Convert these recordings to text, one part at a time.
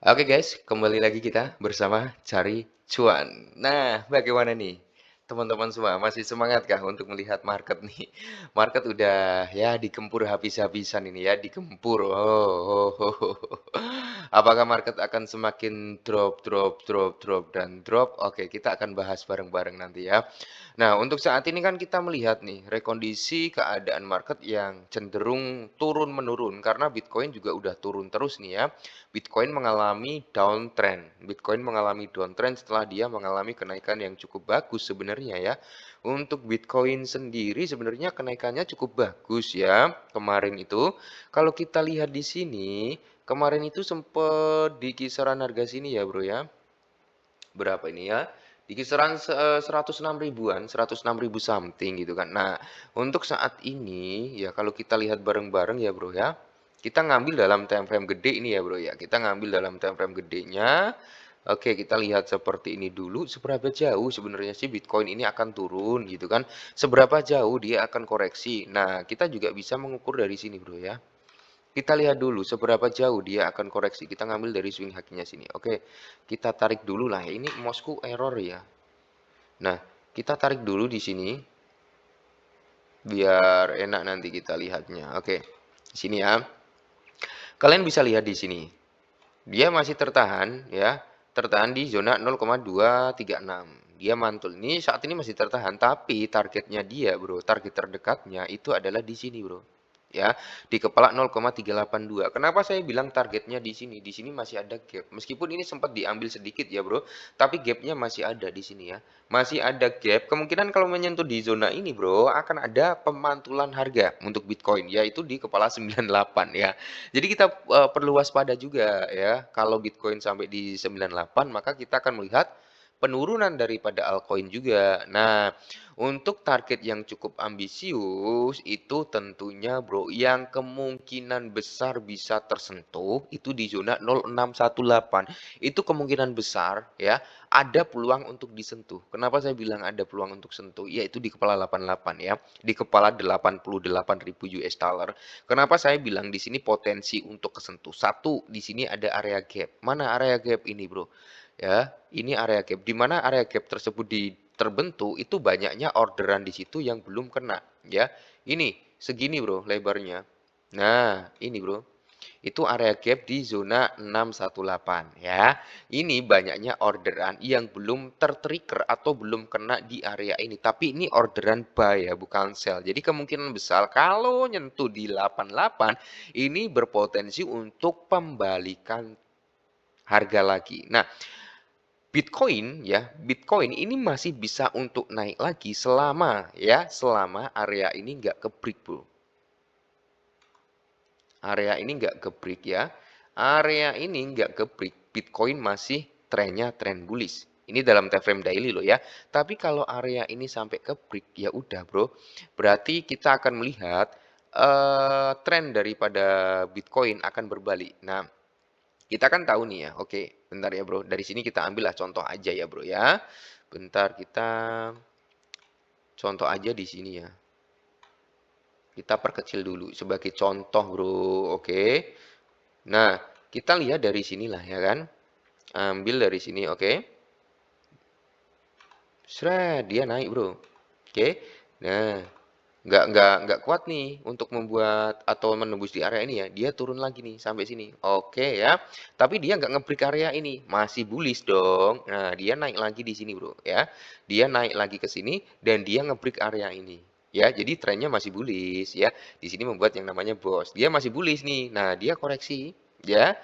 Oke guys, kembali lagi kita bersama Cari Cuan. Nah, bagaimana nih? Teman-teman semua masih semangatkah untuk melihat market nih? Market udah ya digempur habis-habisan ini ya, digempur. Apakah market akan semakin drop dan drop? Oke, kita akan bahas bareng-bareng nanti ya. Nah, untuk saat ini kan kita melihat nih rekondisi keadaan market yang cenderung turun-menurun karena Bitcoin juga udah turun terus nih ya. Bitcoin mengalami downtrend. Bitcoin mengalami downtrend setelah dia mengalami kenaikan yang cukup bagus sebenarnya ya. Untuk Bitcoin sendiri sebenarnya kenaikannya cukup bagus ya kemarin itu. Kalau kita lihat di sini, kemarin itu sempat di kisaran harga sini ya bro ya. Berapa ini ya? Di kisaran 106 ribuan, 106 ribu something gitu kan. Nah, untuk saat ini ya kalau kita lihat bareng-bareng ya bro ya, kita ngambil dalam time frame gede ini ya bro ya. Kita ngambil dalam time frame gedenya. Oke, kita lihat seperti ini dulu. Seberapa jauh sebenarnya sih Bitcoin ini akan turun gitu kan? Seberapa jauh dia akan koreksi? Nah, kita juga bisa mengukur dari sini bro ya. Kita lihat dulu seberapa jauh dia akan koreksi. Kita ngambil dari swing haki-nya sini. Oke, kita tarik dulu lah. Ini mouse-ku error ya. Nah, kita tarik dulu di sini biar enak nanti kita lihatnya. Oke, di sini ya. Kalian bisa lihat di sini. Dia masih tertahan ya, tertahan di zona 0,236. Dia mantul. Ini saat ini masih tertahan, tapi targetnya dia, Bro, target terdekatnya itu adalah di sini, Bro. Ya, di kepala 0,382. Kenapa saya bilang targetnya di sini? Di sini masih ada gap. Meskipun ini sempat diambil sedikit ya, Bro, tapi gapnya masih ada di sini ya. Masih ada gap. Kemungkinan kalau menyentuh di zona ini, Bro, akan ada pemantulan harga untuk Bitcoin, yaitu di kepala 98 ya. Jadi kita perlu waspada juga ya. Kalau Bitcoin sampai di 98, maka kita akan melihat penurunan daripada altcoin juga. Nah, untuk target yang cukup ambisius itu tentunya bro yang kemungkinan besar bisa tersentuh itu di zona 0618. Itu kemungkinan besar ya, ada peluang untuk disentuh. Kenapa saya bilang ada peluang untuk sentuh? Yaitu di kepala 88 ya, di kepala 88.000 US dollar. Kenapa saya bilang di sini potensi untuk kesentuh? Satu, di sini ada area gap. Mana area gap ini, Bro? Ya, ini area gap. Di mana area gap tersebut terbentuk itu banyaknya orderan di situ yang belum kena, ya. Ini segini, Bro, lebarnya. Nah, ini, Bro. Itu area gap di zona 618 ya. Ini banyaknya orderan yang belum tertrigger atau belum kena di area ini. Tapi ini orderan buy ya, bukan sell. Jadi kemungkinan besar kalau nyentuh di 88 ini berpotensi untuk pembalikan harga lagi. Nah, Bitcoin ini masih bisa untuk naik lagi selama area ini nggak ke break, Bro. Area ini nggak gebreak ya. Area ini nggak gebreak, Bitcoin masih trennya tren bullish. Ini dalam time frame daily loh ya. Tapi kalau area ini sampai ke break ya udah bro. Berarti kita akan melihat tren daripada Bitcoin akan berbalik. Nah, kita kan tahu nih ya. Oke, bentar ya bro. Dari sini kita ambil lah contoh aja ya bro ya. Bentar kita contoh aja di sini ya. Kita perkecil dulu sebagai contoh bro. Oke. Nah, kita lihat dari sinilah ya kan. Ambil dari sini, oke. Seret, dia naik, Bro. Oke. Nah, nggak kuat nih untuk membuat atau menembus di area ini ya. Dia turun lagi nih sampai sini. Oke ya. Tapi dia nggak nge-break area ini, masih bullish dong. Nah, dia naik lagi di sini, Bro, ya. Dia naik lagi ke sini dan dia nge-break area ini. Ya, jadi trennya masih bullish ya. Di sini membuat yang namanya boss. Dia masih bullish nih. Nah, dia koreksi ya.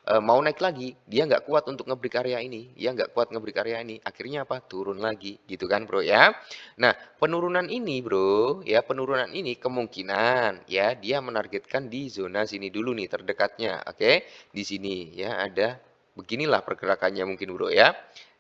Mau naik lagi, dia nggak kuat untuk nge-break area ini, dia nggak kuat nge-break area ini, akhirnya apa? Turun lagi, gitu kan bro ya. Nah, penurunan ini bro, ya penurunan ini kemungkinan ya dia menargetkan di zona sini dulu nih terdekatnya, oke? Di sini ya ada beginilah pergerakannya mungkin bro ya.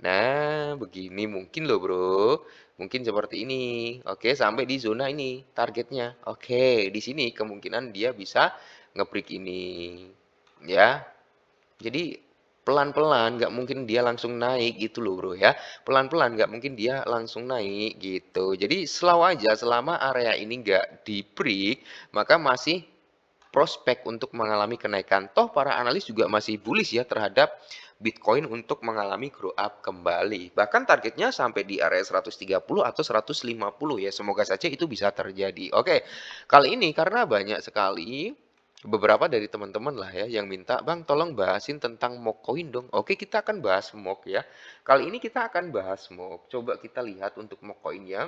Nah, begini mungkin loh bro, mungkin seperti ini, oke sampai di zona ini targetnya, oke di sini kemungkinan dia bisa nge-break ini, ya. Jadi pelan-pelan nggak mungkin dia langsung naik gitu loh bro ya. Pelan-pelan nggak mungkin dia langsung naik gitu. Jadi slow aja selama area ini nggak di break maka masih prospek untuk mengalami kenaikan. Toh para analis juga masih bullish ya terhadap Bitcoin untuk mengalami grow up kembali. Bahkan targetnya sampai di area 130 atau 150 ya. Semoga saja itu bisa terjadi. Oke, kali ini karena banyak sekali beberapa dari teman-teman lah ya yang minta, "Bang, tolong bahasin tentang mock coin dong." Oke, kita akan bahas mock ya. Kali ini kita akan bahas mock. Coba kita lihat untuk mock coin-nya.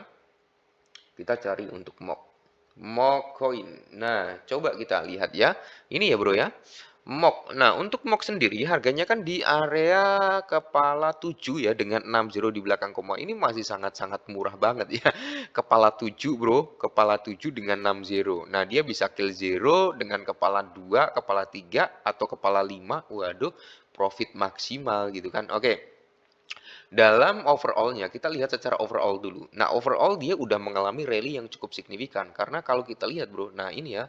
Kita cari untuk mock. Mock coin. Nah, coba kita lihat ya. Ini ya, Bro ya. Mock. Nah, untuk mock sendiri harganya kan di area kepala 7 ya dengan 60 di belakang koma. Ini masih sangat-sangat murah banget ya. Kepala 7, Bro. Kepala 7 dengan 60. Nah, dia bisa kill 0 dengan kepala 2, kepala 3 atau kepala 5. Waduh, profit maksimal gitu kan. Oke. Dalam overall-nya, kita lihat secara overall dulu. Nah, overall dia udah mengalami rally yang cukup signifikan. Karena kalau kita lihat, Bro, nah ini ya,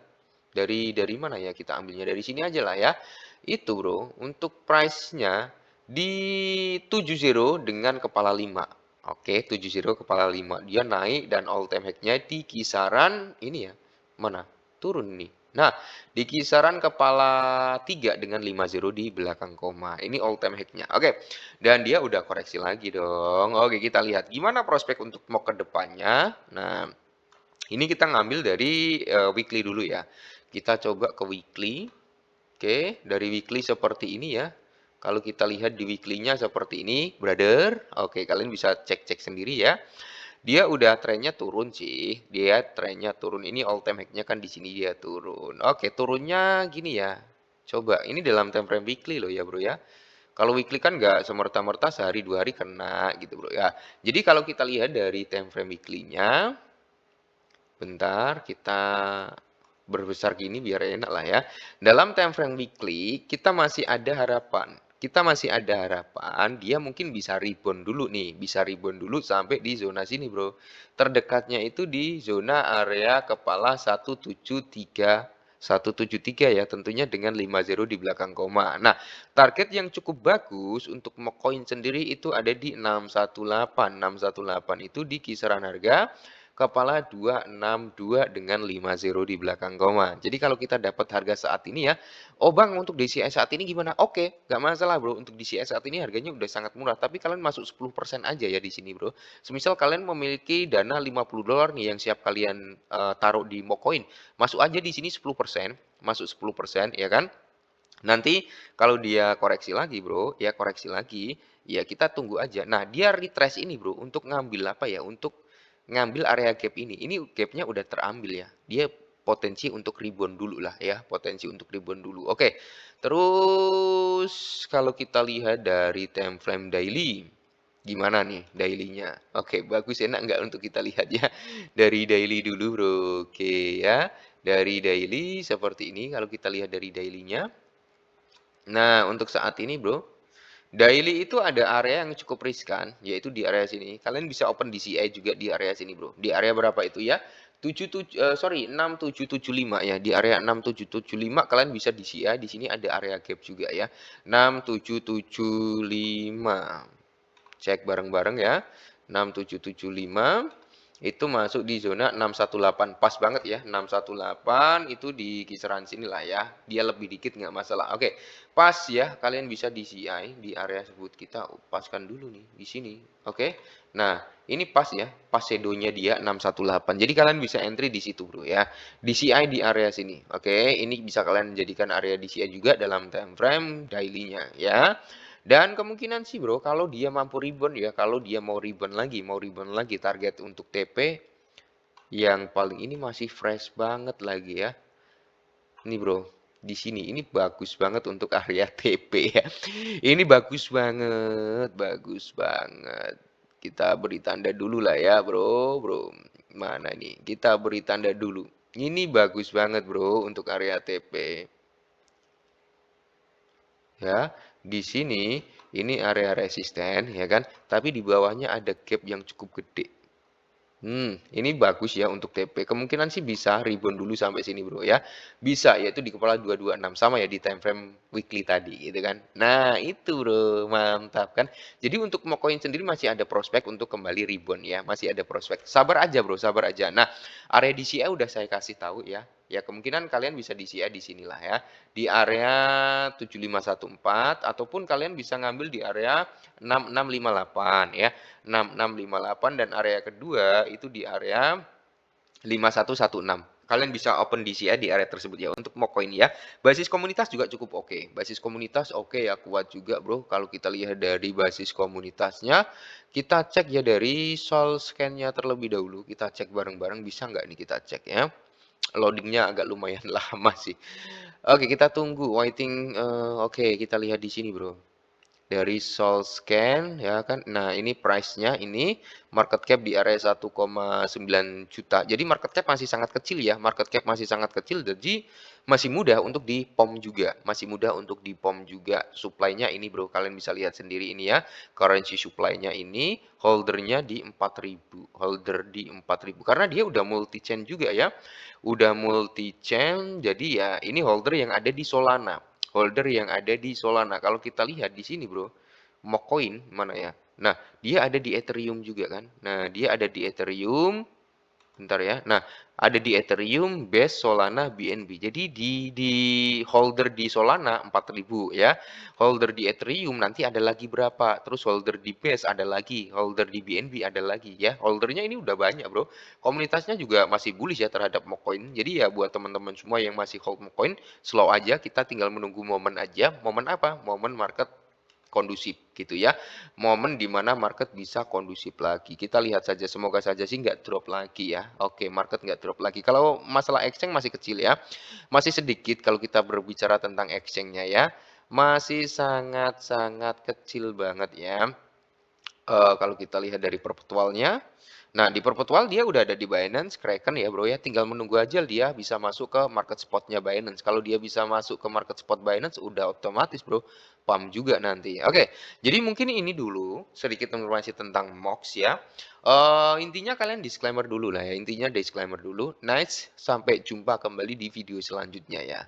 dari mana ya kita ambilnya? Dari sini aja lah ya. Itu, Bro, untuk price-nya di 70 dengan kepala 5. Oke, 70 kepala 5. Dia naik dan all time high-nya di kisaran ini ya. Mana? Turun nih. Nah, di kisaran kepala 3 dengan 50 di belakang koma. Ini all time high-nya. Oke. Dan dia udah koreksi lagi dong. Oke, kita lihat gimana prospek untuk mock ke depannya. Nah, ini kita ngambil dari weekly dulu ya. Kita coba ke weekly. Oke, dari weekly seperti ini ya. Kalau kita lihat di weekly-nya seperti ini, brother. Oke, kalian bisa cek-cek sendiri ya. Dia udah trennya turun sih. Dia trennya turun. Ini all time high-nya kan di sini dia turun. Oke, turunnya gini ya. Coba, ini dalam time frame weekly loh ya, Bro ya. Kalau weekly kan nggak semerta-merta sehari 2 hari kena gitu, Bro ya. Jadi kalau kita lihat dari time frame weekly-nya, bentar kita berbesar gini biar enak lah ya. Dalam time frame weekly, kita masih ada harapan. Kita masih ada harapan dia mungkin bisa rebound dulu nih, bisa rebound dulu sampai di zona sini, Bro. Terdekatnya itu di zona area kepala 173 ya, tentunya dengan 50 di belakang koma. Nah, target yang cukup bagus untuk mock coin sendiri itu ada di 618. 618 itu di kisaran harga kepala 262 dengan 50 di belakang koma. Jadi kalau kita dapat harga saat ini ya, oh Bang untuk DCI saat ini gimana? Oke, nggak masalah Bro. Untuk DCI saat ini harganya udah sangat murah. Tapi kalian masuk 10% aja ya di sini Bro. Semisal kalian memiliki dana $50 nih yang siap kalian taruh di Mocoin. Masuk aja di sini 10%. Masuk 10% ya kan? Nanti kalau dia koreksi lagi Bro, ya koreksi lagi, ya kita tunggu aja. Nah, dia retrace ini Bro untuk ngambil apa ya? Untuk ngambil area gap ini. Ini gapnya udah terambil ya. Dia potensi untuk rebound dulu lah ya. Potensi untuk rebound dulu. Oke. Terus kalau kita lihat dari time frame daily. Gimana nih daily-nya? Oke, bagus enak nggak untuk kita lihat ya. Dari daily dulu bro. Oke ya. Dari daily seperti ini. Kalau kita lihat dari daily-nya. Nah, untuk saat ini bro. Daily itu ada area yang cukup riskan, yaitu di area sini. Kalian bisa open DCI juga di area sini, bro. Di area berapa itu ya? 6775 ya. Di area 6775 kalian bisa DCI. Di sini ada area gap juga ya. 6775. Cek bareng-bareng ya. 6775 itu masuk di zona 618 pas banget ya 618 itu di kisaran sini lah ya dia lebih dikit nggak masalah. Oke, pas ya kalian bisa di CI di area tersebut kita paskan dulu nih di sini. Oke, nah ini pas ya pas shadownya dia 618 jadi kalian bisa entry di situ bro ya di CI di area sini. Oke, ini bisa kalian jadikan area di CI juga dalam time frame daily-nya ya. Dan kemungkinan sih bro, kalau dia mampu rebound ya, kalau dia mau rebound lagi target untuk TP yang paling ini masih fresh banget lagi ya. Ini bro, di sini ini bagus banget untuk area TP ya. Ini bagus banget, bagus banget. Kita beri tanda dulu lah ya bro, bro. Mana nih? Kita beri tanda dulu. Ini bagus banget bro untuk area TP. Ya, di sini ini area resisten ya kan, tapi di bawahnya ada gap yang cukup gede. Ini bagus ya untuk TP. Kemungkinan sih bisa rebound dulu sampai sini bro ya. Bisa yaitu di kepala 226 sama ya di time frame weekly tadi gitu kan. Nah itu bro mantap kan. Jadi untuk Mocoin sendiri masih ada prospek untuk kembali rebound ya. Masih ada prospek. Sabar aja bro, sabar aja. Nah area DCI udah saya kasih tahu ya. Ya kemungkinan kalian bisa DCA di sinilah ya. Di area 7514 ataupun kalian bisa ngambil di area 6658 ya. 6658 dan area kedua itu di area 5116. Kalian bisa open DCA di area tersebut ya untuk mock coin ya. Basis komunitas juga cukup oke. Basis komunitas oke ya, kuat juga bro. Kalau kita lihat dari basis komunitasnya, kita cek ya dari sol scan-nya terlebih dahulu. Kita cek bareng-bareng, bisa nggak nih kita cek ya. Loadingnya agak lumayan lama sih. Oke, kita tunggu waiting. Oke, kita lihat di sini bro. Dari Sol Scan ya kan. Nah, ini price-nya ini market cap di area 1,9 juta. Jadi market cap masih sangat kecil ya. Market cap masih sangat kecil, jadi masih mudah untuk di-pom juga. Masih mudah untuk di-pom juga. Supply-nya ini bro, kalian bisa lihat sendiri ini ya. Currency supply-nya ini holdernya di 4.000. Holder di 4.000 karena dia udah multi chain juga ya. Udah multi chain, jadi ya ini holder yang ada di Solana. Holder yang ada di Solana. Kalau kita lihat di sini, bro, mock coin mana ya? Nah, dia ada di Ethereum juga kan? Nah, dia ada di Ethereum. Bentar ya. Nah, ada di Ethereum, Base, Solana, BNB. Jadi di holder di Solana 4.000 ya. Holder di Ethereum nanti ada lagi berapa? Terus holder di Base ada lagi, holder di BNB ada lagi ya. Holdernya ini udah banyak, bro. Komunitasnya juga masih bullish ya terhadap Mockcoin. Jadi ya buat teman-teman semua yang masih hold Mockcoin, slow aja, kita tinggal menunggu momen aja. Momen apa? Momen market kondusif gitu ya. Momen di mana market bisa kondusif lagi. Kita lihat saja, semoga saja sih nggak drop lagi ya. Oke, market nggak drop lagi. Kalau masalah exchange masih kecil ya. Masih sedikit kalau kita berbicara tentang exchange-nya ya. Masih sangat-sangat kecil banget ya. Kalau kita lihat dari perpetualnya, nah di perpetual dia udah ada di Binance, Kraken ya bro ya, tinggal menunggu aja dia bisa masuk ke market spotnya Binance. Kalau dia bisa masuk ke market spot Binance, udah otomatis bro, pump juga nanti. Oke, jadi mungkin ini dulu sedikit informasi tentang MOX ya. Intinya kalian disclaimer dulu lah ya, intinya disclaimer dulu. Nice, sampai jumpa kembali di video selanjutnya ya.